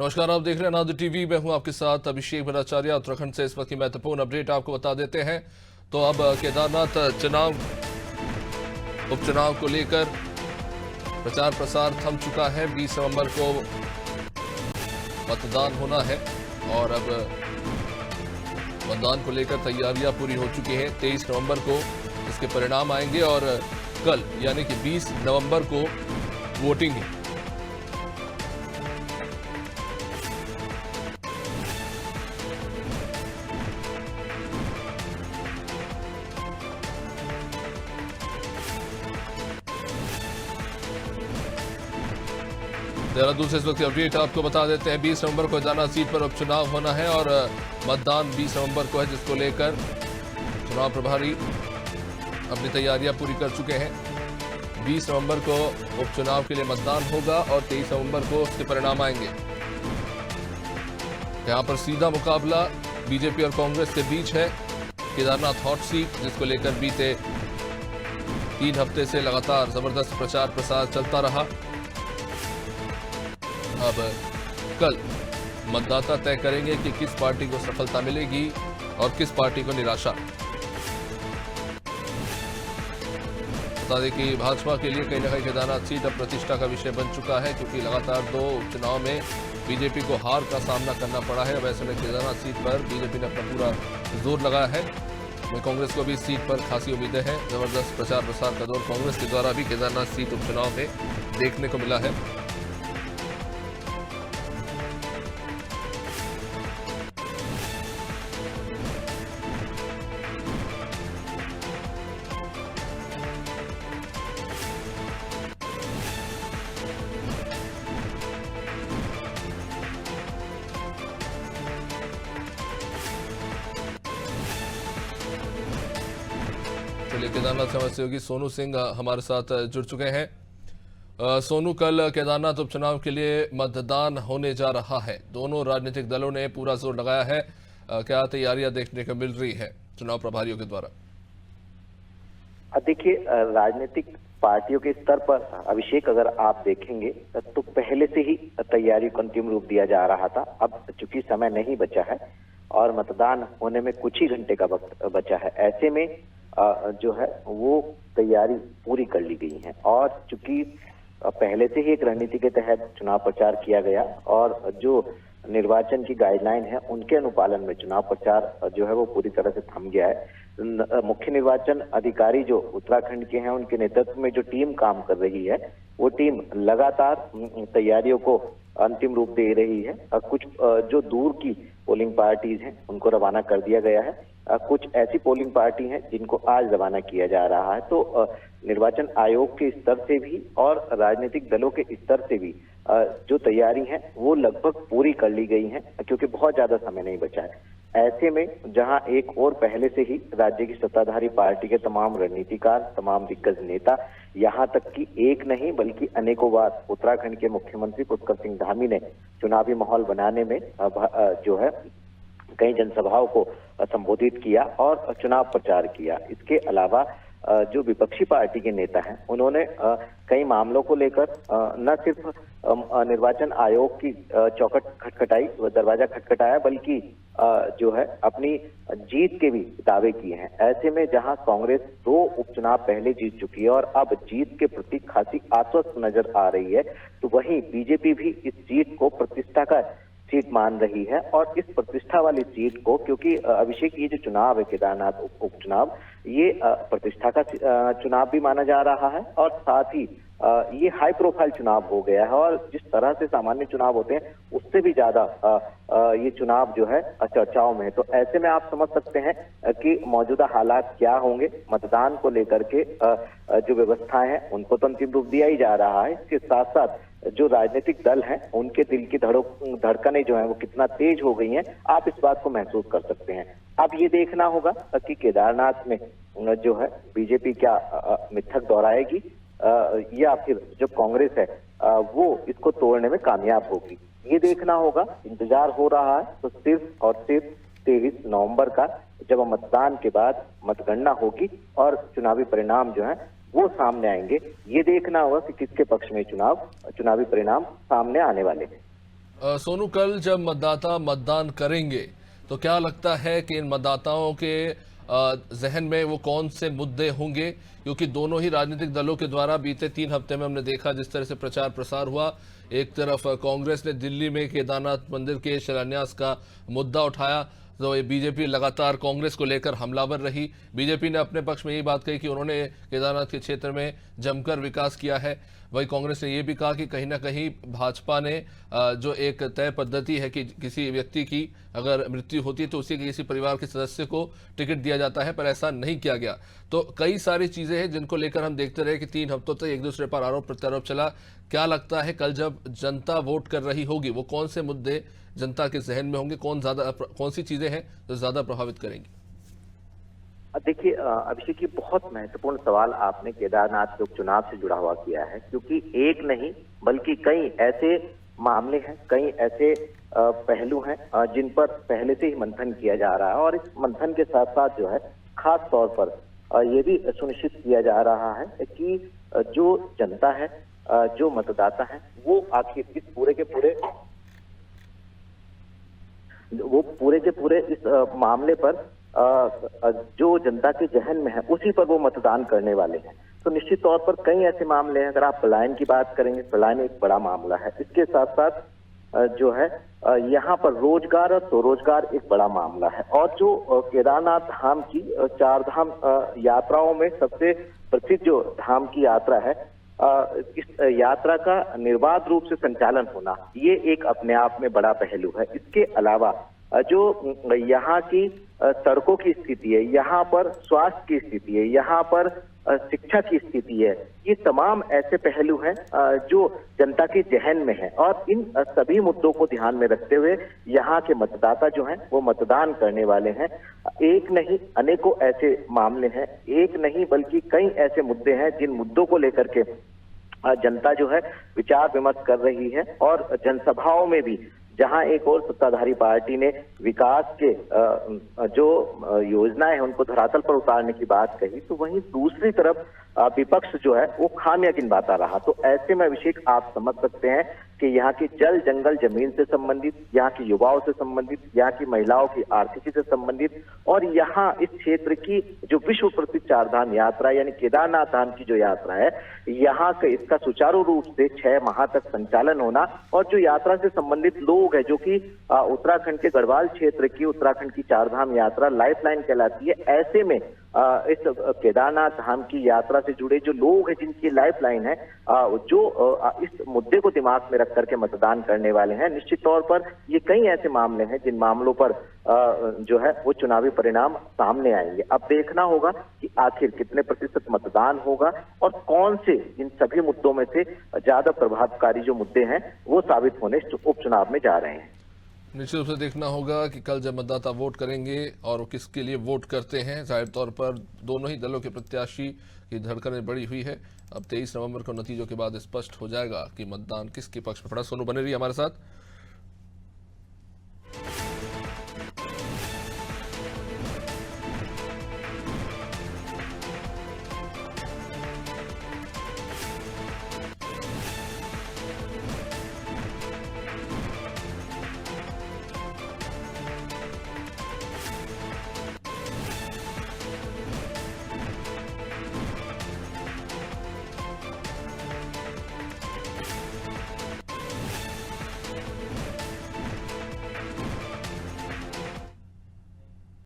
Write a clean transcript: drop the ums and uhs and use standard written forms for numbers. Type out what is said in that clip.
नमस्कार, आप देख रहे हैं नादिर टीवी। मैं हूं आपके साथ अभिषेक भट्टाचार्य। उत्तराखंड से इस वक्त की महत्वपूर्ण अपडेट आपको बता देते हैं। तो अब केदारनाथ उपचुनाव को लेकर प्रचार प्रसार थम चुका है। 20 नवंबर को मतदान होना है और अब मतदान को लेकर तैयारियां पूरी हो चुकी हैं। 23 नवंबर को इसके परिणाम आएंगे और कल यानी कि 20 नवंबर को वोटिंग है। देहरादून से इस वक्त अपडेट आपको बता देते हैं। 20 नवंबर को केदारनाथ सीट पर उपचुनाव होना है और मतदान 20 नवंबर को है, जिसको लेकर चुनाव प्रभारी अपनी तैयारियां पूरी कर चुके हैं। 20 नवंबर को उपचुनाव के लिए मतदान होगा और 23 नवंबर को उसके परिणाम आएंगे। यहां पर सीधा मुकाबला बीजेपी और कांग्रेस के बीच है। केदारनाथ हॉट सीट, जिसको लेकर बीते 3 हफ्ते से लगातार जबरदस्त प्रचार प्रसार चलता रहा। अब कल मतदाता तय करेंगे कि किस पार्टी को सफलता मिलेगी और किस पार्टी को निराशा। बता दें कि भाजपा के लिए कहीं ना कहीं केदारनाथ सीट अब प्रतिष्ठा का विषय बन चुका है, क्योंकि लगातार 2 उपचुनाव में बीजेपी को हार का सामना करना पड़ा है। अब ऐसे में केदारनाथ सीट पर बीजेपी ने अपना पूरा जोर लगाया है। कांग्रेस को भी इस सीट पर खासी उम्मीदें हैं। जबरदस्त प्रचार प्रसार का दौर कांग्रेस के द्वारा भी केदारनाथ सीट उपचुनाव में देखने को मिला है। चलिए, केदारनाथ सहयोगी सोनू सिंह हमारे साथ जुड़ चुके हैं। सोनू, कल केदारनाथ उपचुनाव के लिए मतदान होने जा रहा है। दोनों राजनीतिक दलों ने पूरा जोर लगाया है। क्या तैयारियां देखने को मिल रही है चुनाव प्रभारियों के द्वारा? देखिए, राजनीतिक पार्टियों के स्तर पर अभिषेक अगर आप देखेंगे तो पहले से ही तैयारी को अंतिम रूप दिया जा रहा था। अब चूंकि समय नहीं बचा है और मतदान होने में कुछ ही घंटे का वक्त बचा है, ऐसे में जो है वो तैयारी पूरी कर ली गई है। और चूंकि पहले से ही एक रणनीति के तहत चुनाव प्रचार किया गया और जो निर्वाचन की गाइडलाइन है उनके अनुपालन में चुनाव प्रचार जो है वो पूरी तरह से थम गया है। मुख्य निर्वाचन अधिकारी जो उत्तराखंड के हैं, उनके नेतृत्व में जो टीम काम कर रही है, वो टीम लगातार तैयारियों को अंतिम रूप दे रही है। कुछ जो दूर की पोलिंग पार्टीज हैं उनको रवाना कर दिया गया है। कुछ ऐसी पोलिंग पार्टी हैं जिनको आज रवाना किया जा रहा है। तो निर्वाचन आयोग के स्तर से भी और राजनीतिक दलों के स्तर से भी जो तैयारी है वो लगभग पूरी कर ली गई है, क्योंकि बहुत ज्यादा समय नहीं बचा है। ऐसे में जहां एक और पहले से ही राज्य की सत्ताधारी पार्टी के तमाम रणनीतिकार, तमाम दिग्गज नेता, यहां तक कि एक नहीं बल्कि अनेकों बार उत्तराखंड के मुख्यमंत्री पुष्कर सिंह धामी ने चुनावी माहौल बनाने में जो है कई जनसभाओं को संबोधित किया और चुनाव प्रचार किया। इसके अलावा जो विपक्षी पार्टी के नेता हैं, उन्होंने कई मामलों को लेकर न सिर्फ निर्वाचन आयोग की चौखट खटखटाई, दरवाजा खटखटाया, बल्कि जो है अपनी जीत के भी दावे किए हैं। ऐसे में जहां कांग्रेस 2 उपचुनाव पहले जीत चुकी है और अब जीत के प्रति खासी आश्वस्त नजर आ रही है, तो वहीं बीजेपी भी इस जीत को प्रतिष्ठा का सीट मान रही है। और इस प्रतिष्ठा वाली सीट को, क्योंकि अभिषेक ये जो चुनाव है केदारनाथ उपचुनाव, ये प्रतिष्ठा का चुनाव भी माना जा रहा है और साथ ही ये हाई प्रोफाइल चुनाव हो गया है। और जिस तरह से सामान्य चुनाव होते हैं उससे भी ज्यादा ये चुनाव जो है चर्चाओं में है। तो ऐसे में आप समझ सकते हैं कि मौजूदा हालात क्या होंगे। मतदान को लेकर के जो व्यवस्थाएं हैं उनको तो अंतिम रूप दिया ही जा रहा है। इसके साथ साथ जो राजनीतिक दल हैं उनके दिल की धड़कनें जो हैं वो कितना तेज हो गई हैं, आप इस बात को महसूस कर सकते हैं। अब ये देखना होगा कि केदारनाथ में जो है बीजेपी क्या मिथक दोहराएगी या फिर जो कांग्रेस है वो इसको तोड़ने में कामयाब होगी। ये देखना होगा, इंतजार हो रहा है। तो सिर्फ और सिर्फ 23 नवंबर का जब मतदान के बाद मतगणना होगी और चुनावी परिणाम जो है वो सामने आएंगे, ये देखना होगा कि किसके पक्ष में चुनावी परिणाम सामने आने वाले हैं। सोनू, कल जब मतदाता मतदान करेंगे तो क्या लगता है कि इन मतदाताओं के जहन में वो कौन से मुद्दे होंगे? क्योंकि दोनों ही राजनीतिक दलों के द्वारा बीते 3 हफ्ते में हमने देखा जिस तरह से प्रचार प्रसार हुआ। एक तरफ कांग्रेस ने दिल्ली में केदारनाथ मंदिर के शिलान्यास का मुद्दा उठाया, तो ये बीजेपी लगातार कांग्रेस को लेकर हमलावर रही। बीजेपी ने अपने पक्ष में यही बात कही कि उन्होंने केदारनाथ के क्षेत्र में जमकर विकास किया है। वही कांग्रेस ने यह भी कहा कि कहीं ना कहीं भाजपा ने जो एक तय पद्धति है कि किसी व्यक्ति की अगर मृत्यु होती है तो उसी के किसी परिवार के सदस्य को टिकट दिया जाता है, पर ऐसा नहीं किया गया। तो कई सारी चीजें हैं जिनको लेकर हम देखते रहे कि 3 हफ्तों तक एक दूसरे पर आरोप प्रत्यारोप चला। क्या लगता है कल जब जनता वोट कर रही होगी वो कौन से मुद्दे जनता के जहन में होंगे, कौन सी चीजें हैं जो ज्यादा प्रभावित करेंगी? देखिए अभिषेक, ये बहुत महत्वपूर्ण सवाल आपने केदारनाथ के उपचुनाव से जुड़ा हुआ किया है, क्योंकि एक नहीं बल्कि कई ऐसे मामले हैं, कई ऐसे पहलू हैं जिन पर पहले से ही मंथन किया जा रहा है। और इस मंथन के साथ साथ जो है खास तौर पर ये भी सुनिश्चित किया जा रहा है कि जो जनता है, जो मतदाता है, वो आखिर इस पूरे के पूरे इस मामले पर जो जनता के जहन में है उसी पर वो मतदान करने वाले हैं। तो निश्चित तौर पर कई ऐसे मामले हैं। अगर आप पलायन की बात करेंगे, पलायन एक बड़ा मामला है। इसके साथ साथ जो है यहाँ पर रोजगार और स्वरोजगार एक बड़ा मामला है। और जो केदारनाथ धाम की 4 धाम यात्राओं में सबसे प्रसिद्ध जो धाम की यात्रा है, इस यात्रा का निर्बाध रूप से संचालन होना, ये एक अपने आप में बड़ा पहलू है। इसके अलावा जो यहाँ की सड़कों की स्थिति है, यहाँ पर स्वास्थ्य की स्थिति है, यहाँ पर शिक्षा की स्थिति है, ये तमाम ऐसे पहलू हैं जो जनता के जहन में है। और इन सभी मुद्दों को ध्यान में रखते हुए यहाँ के मतदाता जो हैं वो मतदान करने वाले हैं। एक नहीं अनेकों ऐसे मामले हैं, एक नहीं बल्कि कई ऐसे मुद्दे हैं जिन मुद्दों को लेकर के जनता जो है विचार विमर्श कर रही है। और जनसभाओं में भी जहां एक और सत्ताधारी पार्टी ने विकास के जो योजनाएं हैं उनको धरातल पर उतारने की बात कही, तो वहीं दूसरी तरफ विपक्ष जो है वो खामियां गिनवाता रहा। तो ऐसे में अभिषेक, आप समझ सकते हैं कि यहाँ की जल जंगल जमीन से संबंधित, यहाँ की युवाओं से संबंधित, यहाँ की महिलाओं की आर्थिकी से संबंधित, और यहाँ इस क्षेत्र की जो विश्व प्रसिद्ध 4 धाम यात्रा यानी केदारनाथ धाम की जो यात्रा है, यहाँ का इसका सुचारू रूप से 6 माह तक संचालन होना, और जो यात्रा से संबंधित लोग हैं जो कि उत्तराखंड के गढ़वाल क्षेत्र की उत्तराखंड की 4 धाम यात्रा लाइफलाइन कहलाती है, ऐसे में इस केदारनाथ धाम की यात्रा से जुड़े जो लोग हैं जिनकी लाइफलाइन है, जो इस मुद्दे को दिमाग में रख करके मतदान करने वाले हैं। निश्चित तौर पर ये कई ऐसे मामले हैं जिन मामलों पर जो है वो चुनावी परिणाम सामने आएंगे। अब देखना होगा कि आखिर कितने प्रतिशत मतदान होगा और कौन से इन सभी मुद्दों में से ज्यादा प्रभावकारी जो मुद्दे हैं वो साबित होने उपचुनाव में जा रहे हैं। निश्चित रूप से देखना होगा कि कल जब मतदाता वोट करेंगे और वो किसके लिए वोट करते हैं। जाहिर तौर पर दोनों ही दलों के प्रत्याशी की धड़कनें बढ़ी हुई है। अब 23 नवंबर को नतीजों के बाद स्पष्ट हो जाएगा कि मतदान किसके पक्ष में पड़ा। सोनू बने रही हमारे साथ।